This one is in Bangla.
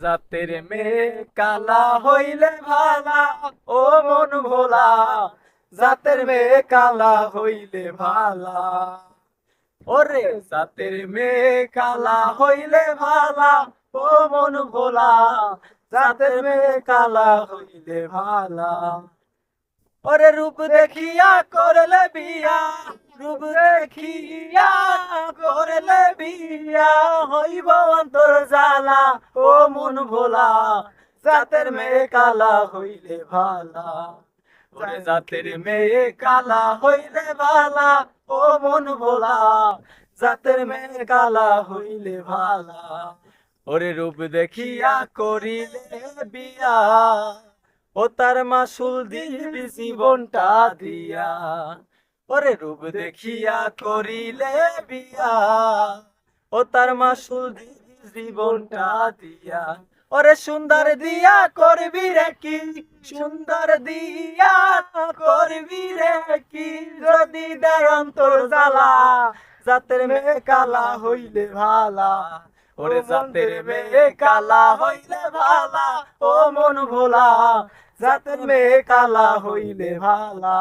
জাতের মেয়ে কালা হইলে ভালা, ও মন ভোলা। জাতের মেয়ে কালা হইলে ভালা। ওরে জাতের মেয়ে কালা হইলে ভালা, ও মন ভোলা। জাতের মেয়ে কালা হইলে ভালা। ওরে রূপ দেখিয়া করলে বিয়া, রূপ দেখিয়া করলে বিয়া, হইব অন্তর জ্বালা, ও মন ভোলা। জাতের মেয়ে কালা হইলে ভালা। ওরে জাতের মেয়ে কালা হইলে ভালা, ও মন ভোলা। জাতের মেয়ে কালা হইলে ভালা। ওরে রূপ দেখিয়া করিলে বিয়া, ও তার মাসুল দিবি জীবনটা দিয়া। ওরে রূপ দেখিয়া করিলে বিয়া, ও তার মাসুল দিবি জীবনটা দিয়া। ওরে সুন্দর দিয়া করবি রে কি, সুন্দর দিয়া করবি রে কি, যদি দেয় অন্তর জ্বালা। জাতের মেয়ে কালা হইলে ভালা। ওরে জাতের মেয়ে কালা হইলে ভালা, ও মন ভোলা। জাতের মেয়ে কালা হইলে ভালা।